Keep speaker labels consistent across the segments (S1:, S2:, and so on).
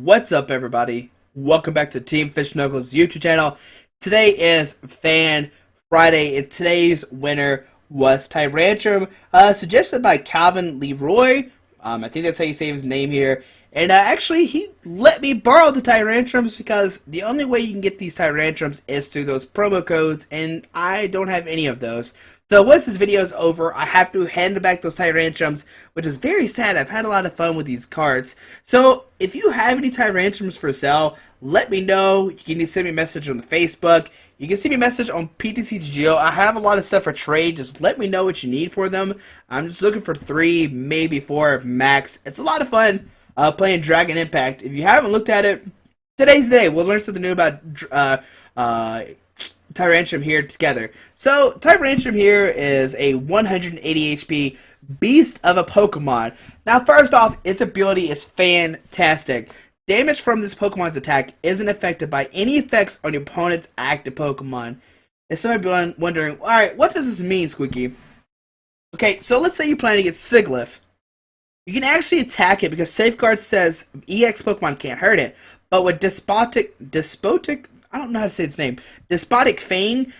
S1: What's up, everybody? Welcome back to Team Fish Knuckles YouTube channel. Today is Fan Friday, and today's winner was Tyrantrum, suggested by Kalvin Le Roy. I think that's how you say his name here. And actually, he let me borrow the Tyrantrums because the only way you can get these Tyrantrums is through those promo codes, and I don't have any of those. So once this video is over, I have to hand back those Tyrantrums, which is very sad. I've had a lot of fun with these cards. So if you have any Tyrantrums for sale, let me know. You can send me a message on the Facebook. You can send me a message on PTCGO. I have a lot of stuff for trade. Just let me know what you need for them. I'm just looking for 3, maybe 4 max. It's a lot of fun playing Dragon Impact. If you haven't looked at it, today's the day. We'll learn something new about Tyrantrum here together. So, Tyrantrum here is a 180 HP beast of a Pokemon. Now, first off, its ability is fantastic. Damage from this Pokemon's attack isn't affected by any effects on your opponent's active Pokemon. And some might be wondering, alright, what does this mean, Squeaky? Okay, so let's say you're playing against Sigilyph. You can actually attack it because Safeguard says EX Pokemon can't hurt it. But with Despotic, I don't know how to say its name. Despotic Fang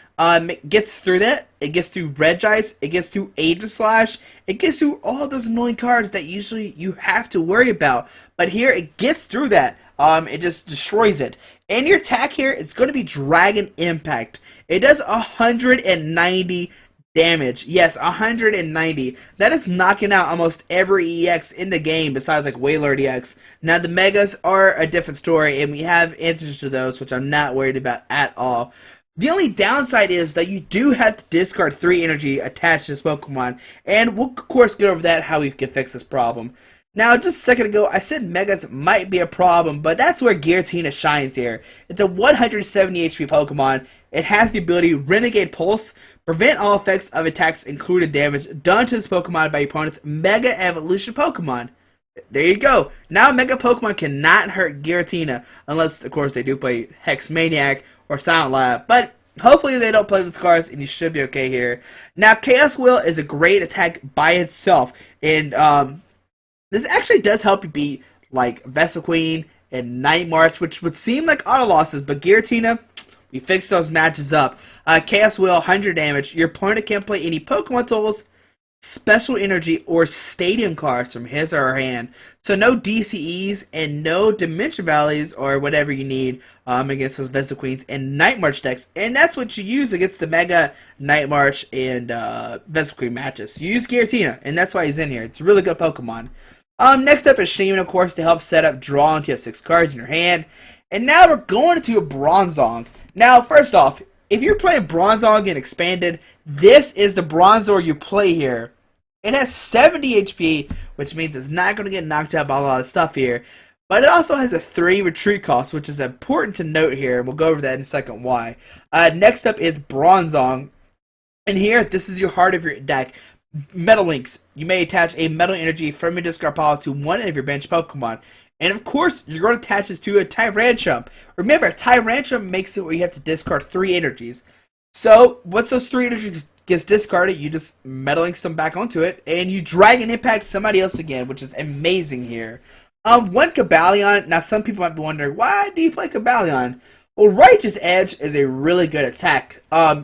S1: gets through that. It gets through Regice. It gets through Aegislash. It gets through all those annoying cards that usually you have to worry about. But here, it gets through that. It just destroys it. And your attack here, it's going to be Dragon Impact. It does 190 damage. Yes, 190. That is knocking out almost every EX in the game besides like Wailord EX. Now the Megas are a different story, and we have answers to those, which I'm not worried about at all. The only downside is that you do have to discard 3 energy attached to this Pokemon, and we'll of course get over that, how we can fix this problem. Now, just a second ago, I said Megas might be a problem, but that's where Giratina shines here. It's a 170 HP Pokemon. It has the ability Renegade Pulse, prevent all effects of attacks including damage done to this Pokemon by your opponent's Mega Evolution Pokemon. There you go. Now Mega Pokemon cannot hurt Giratina, unless, of course, they do play Hex Maniac or Silent Lab, but hopefully they don't play those cards, and you should be okay here. Now, Chaos Wheel is a great attack by itself, and this actually does help you beat, like, Vespiquen and Night March, which would seem like auto losses, but Giratina, we fixed those matches up. Chaos Wheel, 100 damage. Your opponent can't play any Pokemon tools, Special Energy, or Stadium cards from his or her hand. So no DCEs and no Dimension Valleys or whatever you need against those Vespiquens and Night March decks. And that's what you use against the Mega Night March and Vespiquen matches. You use Giratina, and that's why he's in here. It's a really good Pokemon. Next up is Shaman, of course, to help set up draw until you have 6 cards in your hand. And now we're going into a Bronzong. Now, first off, if you're playing Bronzong and Expanded, this is the Bronzor you play here. It has 70 HP, which means it's not going to get knocked out by a lot of stuff here. But it also has a 3 retreat cost, which is important to note here. We'll go over that in a second why. Next up is Bronzong. And here, this is your heart of your deck. Metal Links. You may attach a Metal Energy from your discard pile to one of your bench Pokemon. And of course, you're going to attach this to a Tyrantrum. Remember, Tyrantrum makes it where you have to discard 3 energies. So, once those 3 energies gets discarded, you just Metal Links them back onto it, and you Dragon Impact somebody else again, which is amazing here. One Cobalion. Now, some people might be wondering, why do you play Cobalion? Well, Righteous Edge is a really good attack.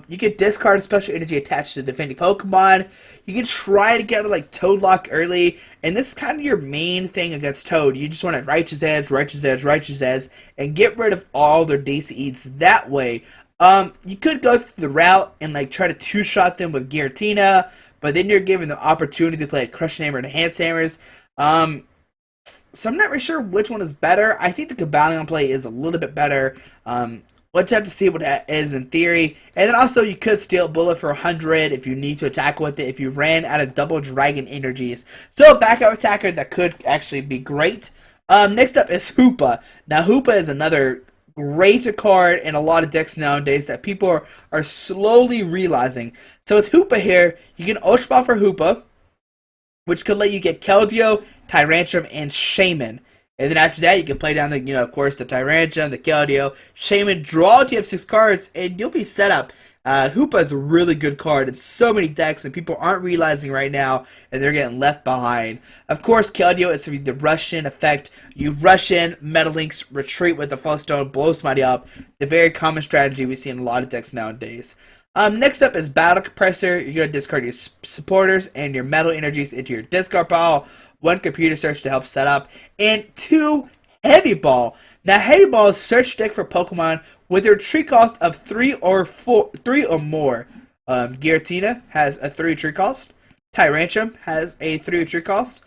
S1: You can discard a special energy attached to defending Pokemon. You can try to get like Toadlock early, and this is kind of your main thing against Toad. You just want to Righteous Edge, Righteous Edge, Righteous Edge, and get rid of all their DCEs that way. You could go through the route and like try to 2-shot them with Giratina, but then you're given the opportunity to play Crushing Hammer and Enhanced Hammers. So I'm not really sure which one is better. I think the Cobalion play is a little bit better. We'll just have to see what that is in theory. And then also you could steal Bullet for 100 if you need to attack with it, if you ran out of double Dragon energies. So a backup attacker that could actually be great. Next up is Hoopa. Now Hoopa is another great card in a lot of decks nowadays that people are slowly realizing. So with Hoopa here, you can Ultra Ball for Hoopa, which could let you get Keldeo, Tyrantrum, and Shaman. And then after that, you can play down the, of course, the Tyrantrum, the Keldeo, Shaman, draw until you have 6 cards, and you'll be set up. Hoopa is a really good card in so many decks, and people aren't realizing right now, and they're getting left behind. Of course, Keldeo is the Russian effect. You rush in, Metal Links, retreat with the Flow Stone, blow somebody up. The very common strategy we see in a lot of decks nowadays. Next up is Battle Compressor. You're going to discard your supporters and your metal energies into your discard pile. 1 Computer Search to help set up. And 2 Heavy Ball. Now, Heavy Ball is search deck for Pokemon with a retreat cost of 3 or more. Giratina has a 3 retreat cost. Tyrantrum has a 3 retreat cost.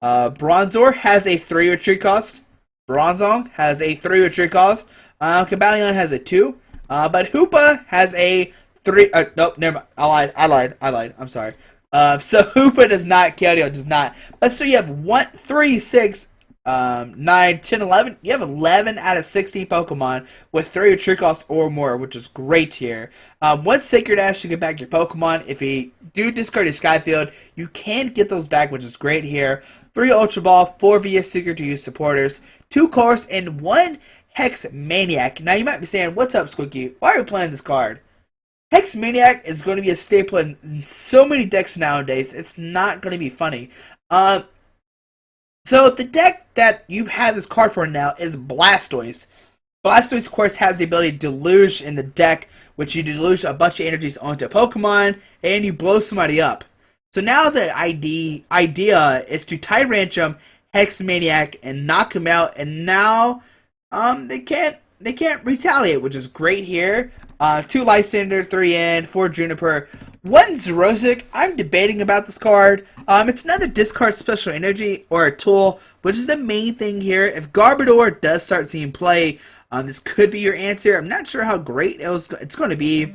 S1: Bronzor has a 3 retreat cost. Bronzong has a 3 retreat cost. Cobalion has a 2. But Hoopa has a 3. Nope, never mind. I lied. I'm sorry. So Hoopa does not. Keldeo does not. But so you have 1, 3, 6, 9, 10, 11. You have 11 out of 16 Pokemon with 3 retreat costs or more, which is great here. 1 Sacred Ash to get back your Pokemon. If you do discard your Skyfield, you can get those back, which is great here. 3 Ultra Ball, 4 VS Seeker to use supporters, 2 Course, and 1 Hex Maniac. Now you might be saying, what's up, Squeaky? Why are we playing this card? Hex Maniac is going to be a staple in so many decks nowadays, it's not going to be funny. So the deck that you have this card for now is Blastoise. Blastoise, of course, has the ability to deluge in the deck, which you deluge a bunch of energies onto a Pokemon, and you blow somebody up. So now the idea is to Tyrantrum, Hex Maniac, and knock him out, and now they can't retaliate, which is great here. 2 Lysander, 3 End, 4 Juniper, 1 Xerosic. I'm debating about this card. It's another discard special energy or a tool, which is the main thing here. If Garbodor does start seeing play, this could be your answer. I'm not sure how great it's going to be,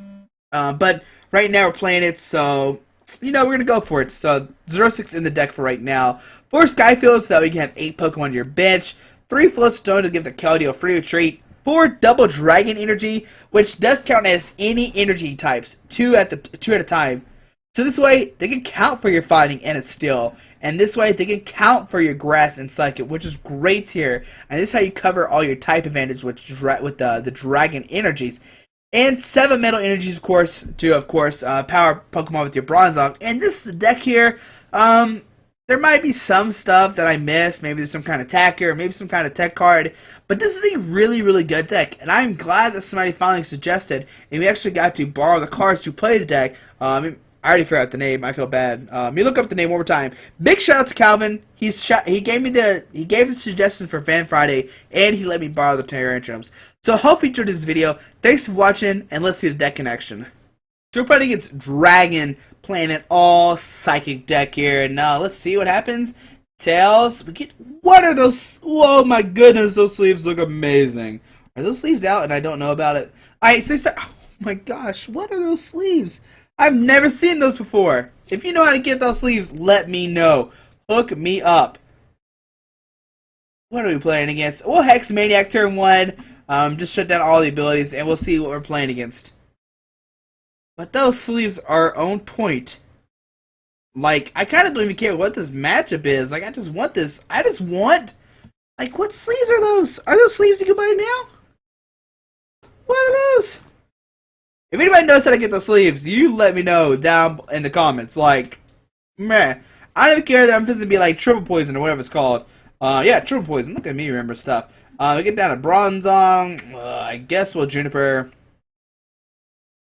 S1: but right now we're playing it, so we're going to go for it. So Xerosic's in the deck for right now. 4 Skyfields, so that we can have 8 Pokemon on your bench. 3 Float Stone to give the Keldeo a free retreat. 4 Double Dragon Energy, which does count as any energy types, 2 at a time. So this way, they can count for your fighting and it's steel. And this way, they can count for your grass and psychic, which is great here. And this is how you cover all your type advantage with the dragon energies. And 7 metal energies, of course, to power Pokemon with your Bronzong. And this is the deck here. There might be some stuff that I missed. Maybe there's some kind of tacker, or maybe some kind of tech card. But this is a really, really good deck. And I'm glad that somebody finally suggested, and we actually got to borrow the cards to play the deck. I already forgot the name. I feel bad. Let me look up the name one more time. Big shout out to Kalvin. He gave the suggestion for Fan Friday, and he let me borrow the Tyrantrums. So hope you enjoyed this video. Thanks for watching, and let's see the deck in action. So we're playing against Dragon, playing an all psychic deck here. Now let's see what happens. Tails. What are those? Oh my goodness, those sleeves look amazing. Are those sleeves out and I don't know about it? Alright, so oh my gosh, what are those sleeves? I've never seen those before. If you know how to get those sleeves, let me know. Hook me up. What are we playing against? We'll Hex Maniac turn 1. Just shut down all the abilities and we'll see what we're playing against. But those sleeves are on point. Like, I kind of don't even care what this matchup is. Like, I just want this. I just want... Like, what sleeves are those? Are those sleeves you can buy now? What are those? If anybody knows how to get those sleeves, you let me know down in the comments. Like, meh. I don't even care that I'm supposed to be like Triple Poison or whatever it's called. Yeah, Triple Poison. Look at me remember stuff. We get down to Bronzong. I guess we'll Juniper.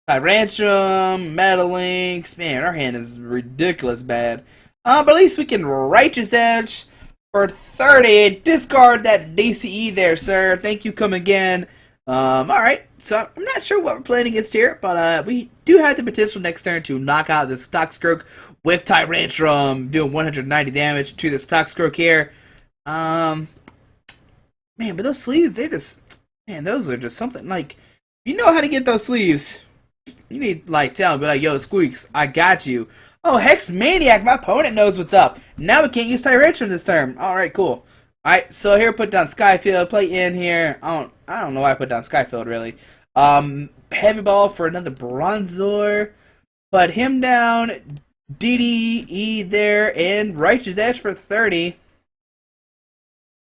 S1: Tyrantrum, Metal Links. Man, our hand is ridiculous bad. But at least we can Righteous Edge for 30. Discard that DCE there, sir. Thank you, come again. Alright, so I'm not sure what we're playing against here, but we do have the potential next turn to knock out this Toxicroak with Tyrantrum, doing 190 damage to this Toxicroak here. Man, but those sleeves, those are just something, like, you know how to get those sleeves. You need, like, tell me, like, yo, Squeaks, I got you. Oh, Hex Maniac, my opponent knows what's up. Now we can't use Tyrantrum this turn. Alright, cool. Alright, so here, put down Skyfield, play in here. I don't know why I put down Skyfield, really. Heavy Ball for another Bronzor. Put him down. DDE there, and Righteous Edge for 30.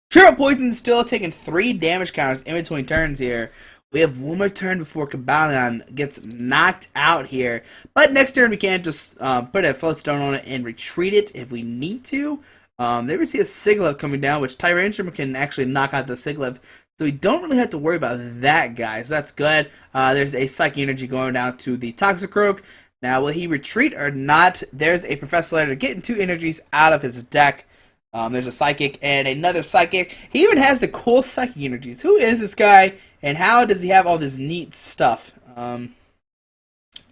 S1: Triple Poison still taking 3 damage counters in between turns here. We have one more turn before Kabalion gets knocked out here. But next turn we can just put a Floatstone on it and retreat it if we need to. There we see a Sigilyph coming down, which Tyrantrum can actually knock out the Sigilyph. So we don't really have to worry about that guy. So that's good. There's a Psychic Energy going down to the Toxicroak. Now, will he retreat or not? There's a Professor Letter getting 2 energies out of his deck. There's a Psychic and another Psychic. He even has the cool Psychic Energies. Who is this guy, and how does he have all this neat stuff? I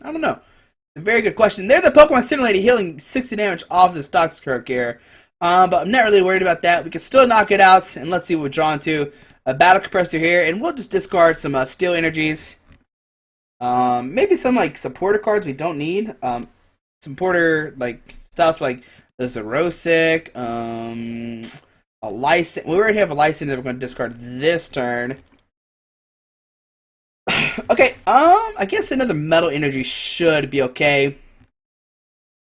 S1: don't know. A very good question. There's a Pokemon Scintillating healing 60 damage off this Toxicroak here. But I'm not really worried about that. We can still knock it out, and let's see what we're drawn to. A Battle Compressor here, and we'll just discard some Steel Energies. Maybe some like supporter cards we don't need. Supporter like stuff like the Zerosic, a Lysin. We already have a Lysin that we're going to discard this turn. Okay, I guess another Metal Energy should be okay.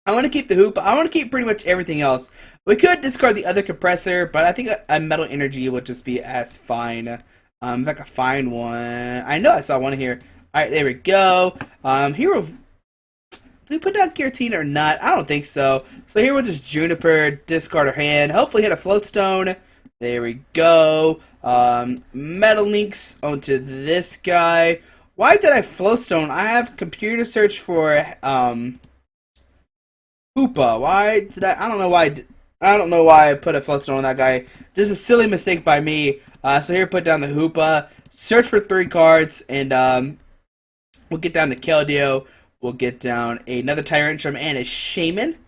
S1: I want to keep the Hoop. I want to keep pretty much everything else. We could discard the other Compressor, but I think a Metal Energy would just be as fine. If I can find one. I know I saw one here. Alright, there we go. Here we'll... Do we put down Giratina or not? I don't think so. So here we'll just Juniper, discard our hand. Hopefully hit a Floatstone. There we go. Metal Links onto this guy. Why did I Floatstone? I have computer search for Hoopa. Why did I don't know why I don't know why I put a Floatstone on that guy. Just a silly mistake by me. So here put down the Hoopa. Search for 3 cards and we'll get down to Keldeo. We'll get down another Tyrantrum and a Shaman.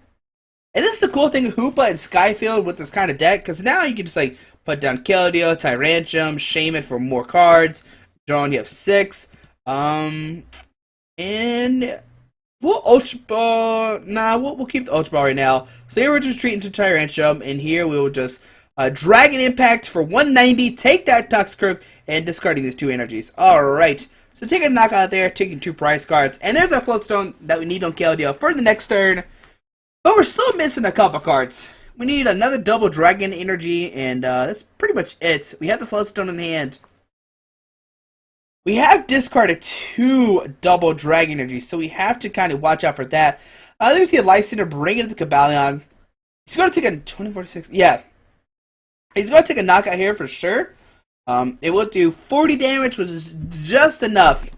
S1: And this is the cool thing of Hoopa and Skyfield with this kind of deck, because now you can just like put down Keldeo, Tyrantrum, Shaman for more cards. Drawing, you have 6. And we'll Ultra Ball. Nah, we'll keep the Ultra Ball right now. So here we're just treating to Tyrantrum, and here we will just Dragon Impact for 190. Take that Toxicroak and discarding these 2 energies. Alright. So taking a knockout there, taking 2 prize cards. And there's a Floatstone that we need on Keldeo for the next turn. But we're still missing a couple cards. We need another double Dragon Energy, and that's pretty much it. We have the Floatstone in hand. We have discarded 2 double Dragon Energies, so we have to kind of watch out for that. There's the Lysander, bring it to Kabalion. He's going to take a 24-6. Yeah. He's going to take a knockout here for sure. It will do 40 damage, which is just enough.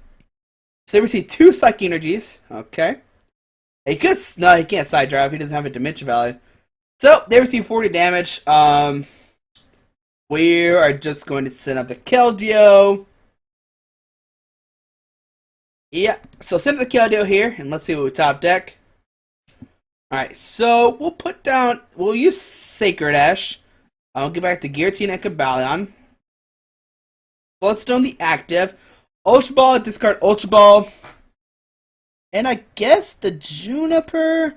S1: So we see 2 Psychic Energies. Okay. He could... No, he can't Side Drive. He doesn't have a Dimension Value. So, there we see 40 damage. We are just going to send up the Keldeo. Yeah, so send up the Keldeo here, and let's see what we top deck. Alright, so we'll put down... We'll use Sacred Ash. I'll get back to Giratina and Kabalion. Floatstone the active. Ultra Ball, discard Ultra Ball. And I guess the Juniper...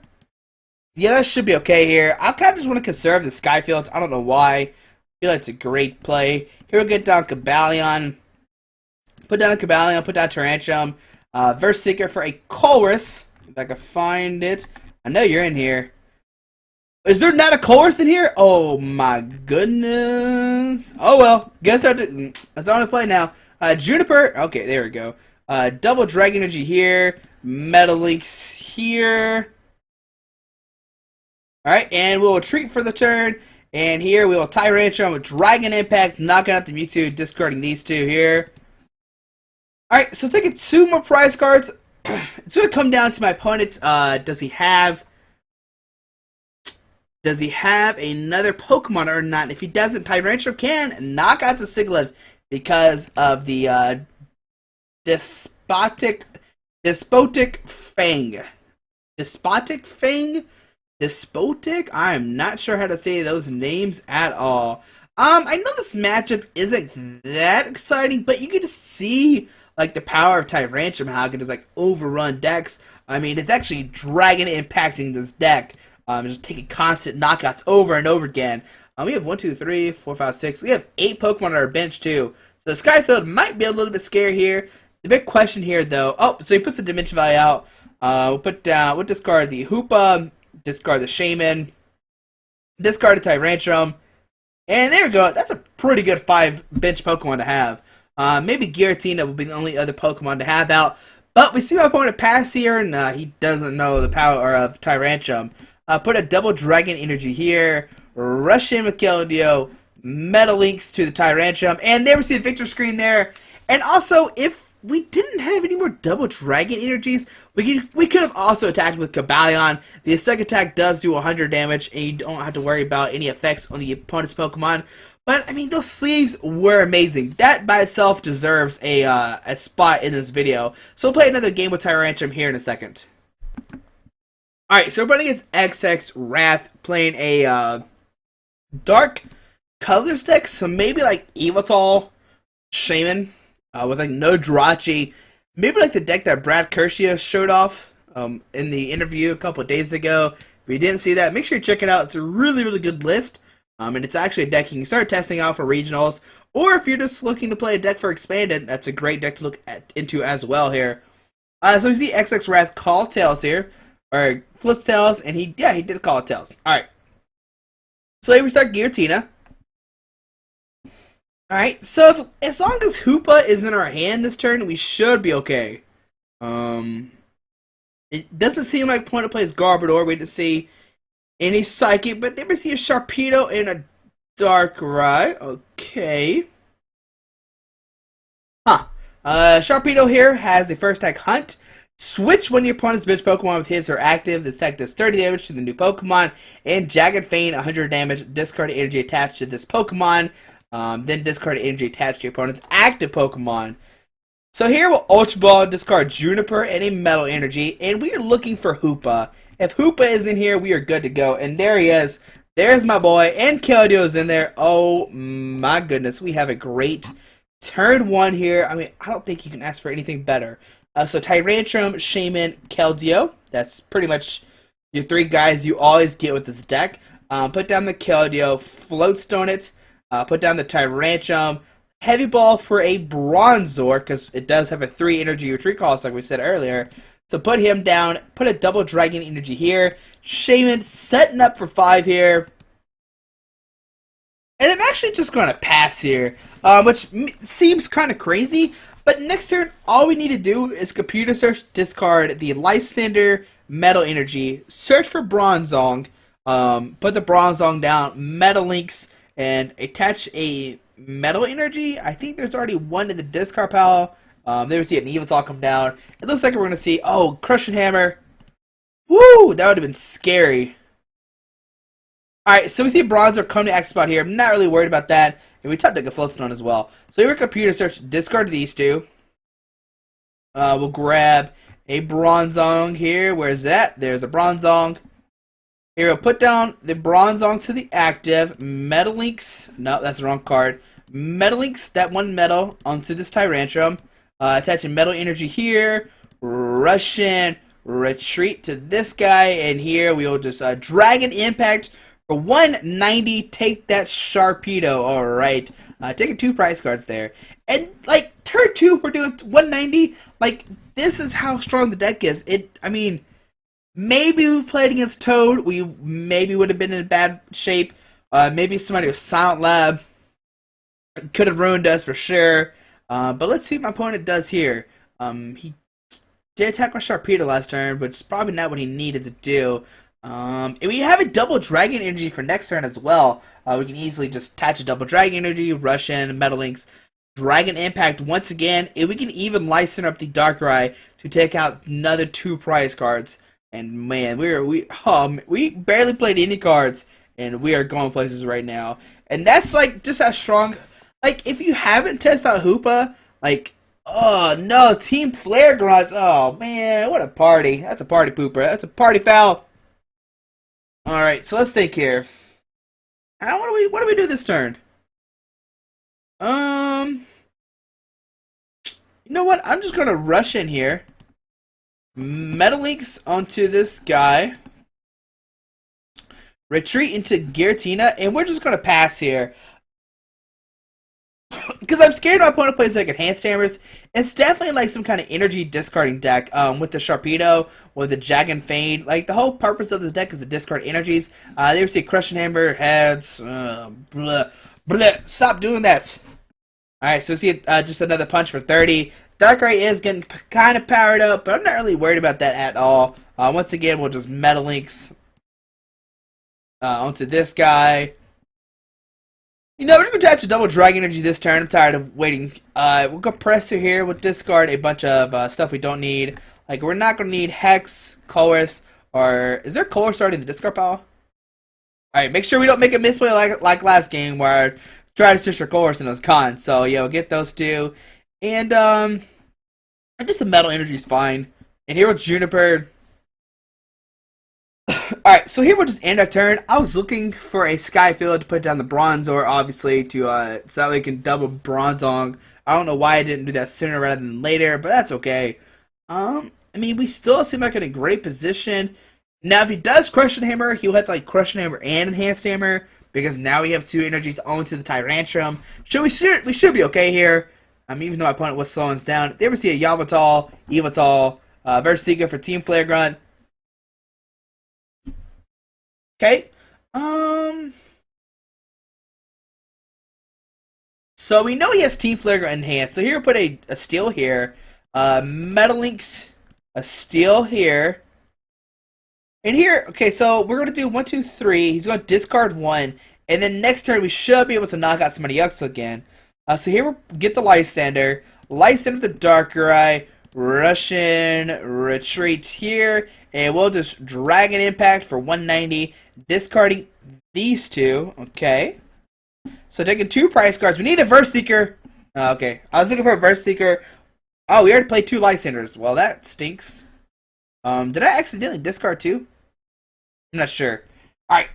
S1: Yeah, that should be okay here. I kind of just want to conserve the Skyfields. I don't know why. I feel like it's a great play. Here we'll get down Kabalion. Put down Kabalion, put down Tyrantrum. Verse Seeker for a Colress. If I can find it. I know you're in here. Is there not a Colress in here? Oh my goodness. Oh well. Guess that's on the play now. Juniper. Okay, there we go. Double Dragon Energy here. Metal Links here. Alright, and we'll retreat for the turn. And here we will Tyrantrum with Dragon Impact, knocking out the Mewtwo, discarding these 2 here. Alright, so taking 2 more prize cards. It's going to come down to my opponent. Does he have another Pokemon or not? If he doesn't, Tyrantrum can knock out the Sigilyph because of the Despotic Fang. Despotic Fang? Despotic? I am not sure how to say those names at all. I know this matchup isn't that exciting, but you can just see like the power of Tyrantrum, how it can just like overrun decks. I mean, it's actually Dragon impacting this deck. Just taking constant knockouts over and over again. We have 1, 2, 3, 4, 5, 6. We have 8 Pokemon on our bench too. So the Skyfield might be a little bit scary here. The big question here though, oh, so he puts the Dimension Value out. We'll discard the Hoopa, discard the Shaman, discard the Tyrantrum, and there we go. That's a pretty good 5 bench Pokemon to have. Maybe Giratina will be the only other Pokemon to have out. But we see my opponent pass here, and he doesn't know the power of Tyrantrum. Put a double Dragon Energy here. Rush in with Keldeo. Metal Links to the Tyrantrum. And there we see the victor screen there. And also, if we didn't have any more double Dragon Energies, we could have also attacked with Cobalion. The second attack does do 100 damage, and you don't have to worry about any effects on the opponent's Pokemon. But, I mean, those sleeves were amazing. That by itself deserves a spot in this video. So we'll play another game with Tyrantrum here in a second. Alright, so we're running against XX Wrath, playing a dark colors deck. So maybe like Evital, Shaman, with like no Jirachi. Maybe like the deck that Brad Kershia showed off in the interview a couple of days ago. If you didn't see that, make sure you check it out. It's a really, really good list. And it's actually a deck you can start testing out for regionals. Or if you're just looking to play a deck for Expanded, that's a great deck to look into as well here. So we see XX Wrath Call Tails here. Or Flip Tails, and he did Call Tails. Alright. So here we start Giratina. Alright, so as long as Hoopa is in our hand this turn, we should be okay. It doesn't seem like point of play is Garbodor. We didn't see any Psychic, but then we see a Sharpedo and a Darkrai. Okay. Sharpedo here has the first attack Hunt. Switch when your opponent's bench Pokemon with hits are active. This attack does 30 damage to the new Pokemon. And Jagged Fane, 100 damage. Discard energy attached to this Pokemon. Then discard energy attached to your opponent's active Pokemon. So here we'll Ultra Ball, discard Juniper and a Metal Energy. And we are looking for Hoopa. If Hoopa is in here, we are good to go. And there he is. There's my boy. And Keldeo is in there. Oh my goodness. We have a great turn one here. I mean, I don't think you can ask for anything better. So Tyrantrum, Shaman, Keldeo. That's pretty much your three guys you always get with this deck. Put down the Keldeo, Floatstone it. Put down the Tyrantrum. Heavy Ball for a Bronzor, because it does have a 3 energy retreat cost, like we said earlier. So put him down. Put a double Dragon Energy here. Shaman setting up for 5 here. And I'm actually just going to pass here, which seems kind of crazy. But next turn, all we need to do is computer search, discard the Lysander, Metal Energy, search for Bronzong, put the Bronzong down, Metal Links, and attach a Metal Energy. I think there's already one in the discard pile. There we see an Evital come down. It looks like we're going to see, Crushing Hammer. Woo! That would have been scary. Alright, so we see Bronzor come to X spot here. I'm not really worried about that. And we tapped like a Floatstone as well. So here we computer search, discard these two. We'll grab a Bronzong here. Where's that? There's a Bronzong. Here we'll put down the Bronzong to the active. Metal Links. No, that's the wrong card. Metal Links, that one metal, onto this Tyrantrum. Attaching Metal Energy here. Rush in. Retreat to this guy. And here we'll just Dragon Impact. For 190, take that Sharpedo. Alright. Taking 2 prize cards there. And, like, turn 2, we're doing 190. Like, this is how strong the deck is. I mean, maybe we've played against Toad. We maybe would have been in bad shape. Maybe somebody with Silent Lab could have ruined us for sure. But let's see what my opponent does here. He did attack my Sharpedo last turn, which is probably not what he needed to do. And we have a double Dragon Energy for next turn as well. We can easily just attach a double Dragon Energy, Rush in, Metal Links, Dragon Impact once again, and we can even license up the Darkrai to take out another 2 prize cards. And man, we barely played any cards, and we are going places right now. And that's like just how strong. Like if you haven't tested out Hoopa, like oh no, Team Flare Grunts. Oh man, what a party! That's a party pooper. That's a party foul. All right, so let's think here. What do we do this turn? You know what? I'm just gonna rush in here. Metal Links onto this guy. Retreat into Giratina, and we're just gonna pass here. Because I'm scared my opponent plays like Enhanced Hammers. It's definitely like some kind of energy discarding deck with the Sharpedo, with the Jagged Fane. Like the whole purpose of this deck is to discard energies. There we see Crushing Hammer, Heads, blah, blah. Stop doing that. Alright, so we see just another punch for 30. Darkrai is getting kind of powered up, but I'm not really worried about that at all. Once again, we'll just Meta Links onto this guy. You know, we're just going to attach a double Dragon Energy this turn. I'm tired of waiting. We'll go Presto here. We'll discard a bunch of stuff we don't need. Like, we're not going to need Hex, Colress, or... Is there Colress already in the discard pile? Alright, make sure we don't make a misplay like last game where I tried to search for Colress and it was con. So, yeah, we'll get those two. And, I guess the Metal Energy is fine. And here with Juniper... Alright, so here we'll just end our turn. I was looking for a Skyfield to put down the Bronzor, obviously, to so that we can double Bronzong. I don't know why I didn't do that sooner rather than later, but that's okay. I mean, we still seem like in a great position. Now, if he does Crushing Hammer, he'll have to like Crushing Hammer and Enhanced Hammer, because now we have two energies onto the Tyrantrum. So we should be okay here. Even though my opponent was slowing us down. They ever see a Yveltal, Evital, Versiga for Team Flare Grunt. Okay. So we know he has Team Flare Grunt enhanced. So here we'll put a Steel here. Metalinks, a Steel here. And here, okay, so we're going to do 1, 2, 3. He's going to discard 1. And then next turn we should be able to knock out somebody else again. So here we'll get the Lysander. Lysander the Darkrai. Russian Retreat here. And we'll just Dragon Impact for 190. Discarding these two. Okay. So taking 2 price cards. We need a Verse Seeker. Okay. I was looking for a Verse Seeker. Oh, we already played 2 Lysanders. Well, that stinks. Did I accidentally discard 2? I'm not sure. Alright.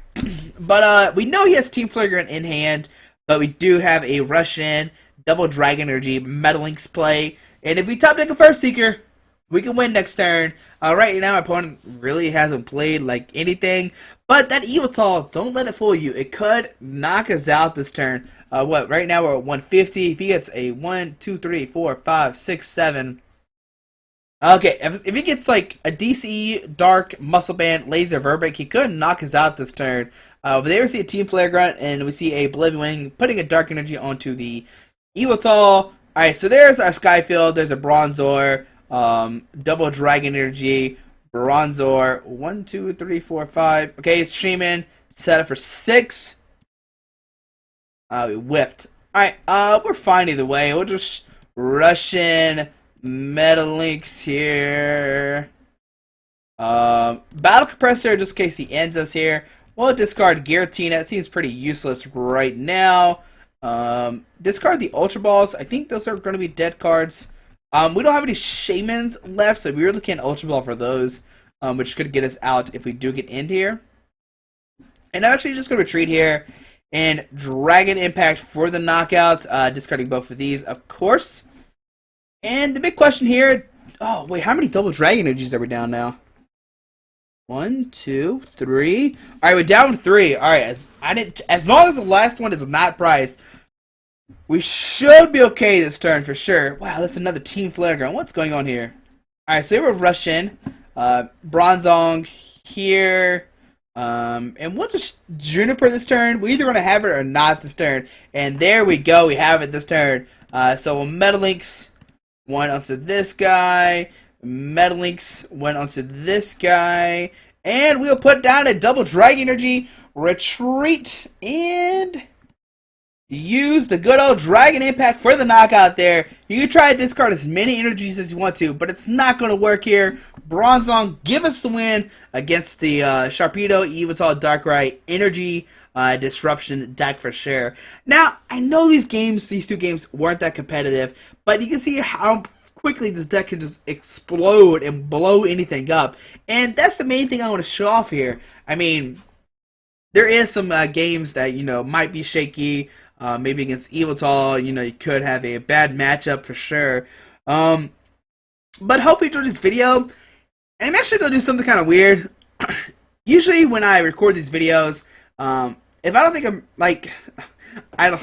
S1: But we know he has Team Flare Grunt in hand. But we do have a Russian Double Dragon Energy Metalinks play. And if we top deck a First Seeker, we can win next turn. Right now, my opponent really hasn't played like anything. But that Evital, don't let it fool you. It could knock us out this turn. Right now we're at 150. If he gets a 1, 2, 3, 4, 5, 6, 7. Okay, if he gets like a DCE, Dark, Muscle Band, Laser, Verbic, he could knock us out this turn. But there we see a Team Flare Grunt, and we see a Oblivion Wing putting a Dark Energy onto the Evital. Alright, so there's our Skyfield. There's a Bronzor, Double Dragon Energy, Bronzor, 1, 2, 3, 4, 5. Okay, it's Shaman, set up for 6. We whiffed. Alright, we're fine either way. We'll just Russian Metalinks here. Battle Compressor, just in case he ends us here. We'll discard Giratina. It seems pretty useless right now. Discard the Ultra Balls. I think those are going to be dead cards. We don't have any Shamans left, so we really can't Ultra Ball for those, which could get us out if we do get in here. And I'm actually just going to retreat here and Dragon Impact for the knockouts, discarding both of these, of course. And the big question here, oh wait, how many Double Dragon Energies are we down now? 1, 2, 3. Alright, we're down 3. Alright, as long as the last one is not priced, we should be okay this turn for sure. Wow, that's another Team Flare Grunt. What's going on here? Alright, so we're Russian. Bronzong here. And we'll just Juniper this turn. We're either going to have it or not this turn. And there we go. We have it this turn. So we'll Metalinks 1 onto this guy. Metalinks 1 onto this guy. And we'll put down a Double Dragon Energy. Retreat. And use the good old Dragon Impact for the knockout there. You can try to discard as many energies as you want to, but it's not going to work here. Bronzong, give us the win against the Sharpedo, Evital, Darkrai, Energy Disruption deck for sure. Now, I know these two games weren't that competitive, but you can see how quickly this deck can just explode and blow anything up. And that's the main thing I want to show off here. I mean, there is some games that, might be shaky. Maybe against Evital, you could have a bad matchup for sure. But hopefully you enjoyed this video. And I'm actually going to do something kind of weird. Usually when I record these videos, if I don't think I'm, I'm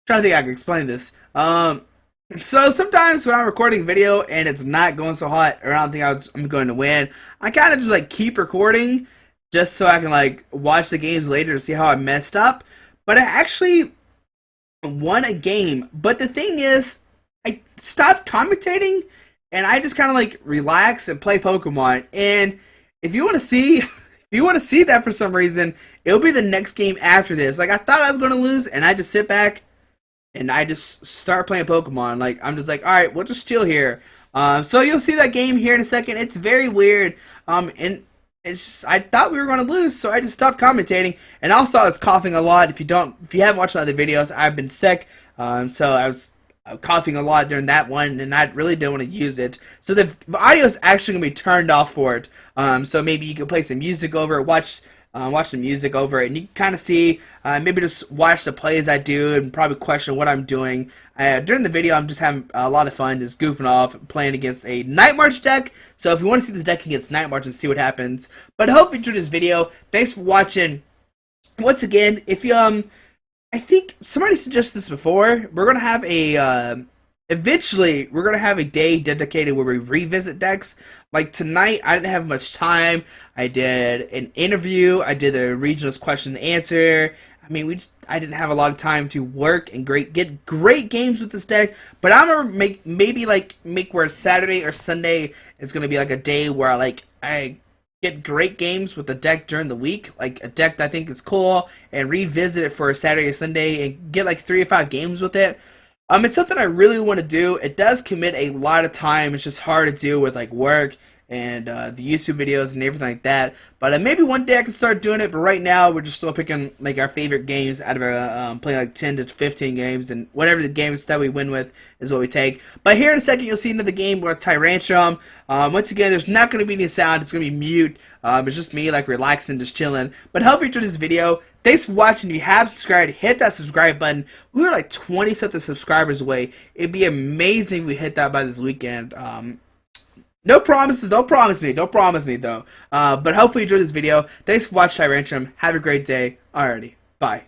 S1: trying to think I can explain this. So sometimes when I'm recording a video and it's not going so hot, or I don't think I'm going to win, I kind of just, keep recording just so I can, watch the games later to see how I messed up. But I actually won a game. But the thing is, I stopped commentating and I just kind of like relax and play Pokemon. And if you want to see, if you want to see that for some reason, it'll be the next game after this. Like I thought I was going to lose, and I just sit back and I just start playing Pokemon. Like I'm just like, all right, we'll just chill here. So you'll see that game here in a second. It's very weird. And it's just, I thought we were going to lose, so I just stopped commentating. And also, I was coughing a lot. If you haven't watched my other videos, I've been sick. So I was coughing a lot during that one, and I really didn't want to use it. So the audio is actually going to be turned off for it. So maybe you can play some music over it, watch some music over it, and you can kind of see, maybe just watch the plays I do and probably question what I'm doing. During the video, I'm just having a lot of fun, just goofing off, playing against a Night March deck. So if you want to see this deck against Night March and see what happens. But I hope you enjoyed this video. Thanks for watching. Once again, if you, I think somebody suggested this before, we're going to have a, eventually, we're going to have a day dedicated where we revisit decks. Like tonight, I didn't have much time. I did an interview. I did a regionals question and answer. I mean, I didn't have a lot of time to work and get great games with this deck. But I'm gonna make where Saturday or Sunday is gonna be like a day where I get great games with the deck during the week, like a deck that I think is cool, and revisit it for Saturday or Sunday and get like 3 or 5 games with it. It's something I really want to do. It does commit a lot of time. It's just hard to do with like work and the YouTube videos and everything like that. But maybe one day I can start doing it. But right now we're just still picking like our favorite games out of our playing like 10 to 15 games, and whatever the games that we win with is what we take. But here in a second you'll see another game with Tyrantrum. Once again, there's not going to be any sound. It's going to be mute. It's just me like relaxing, just chilling. But hope you enjoyed this video. Thanks for watching. If you have subscribed, hit that subscribe button. We're like 20 something subscribers away. It'd be amazing if we hit that by this weekend. No promises. Don't promise me. Don't promise me though. But hopefully you enjoyed this video. Thanks for watching Tyrantrum. Have a great day. Alrighty. Bye.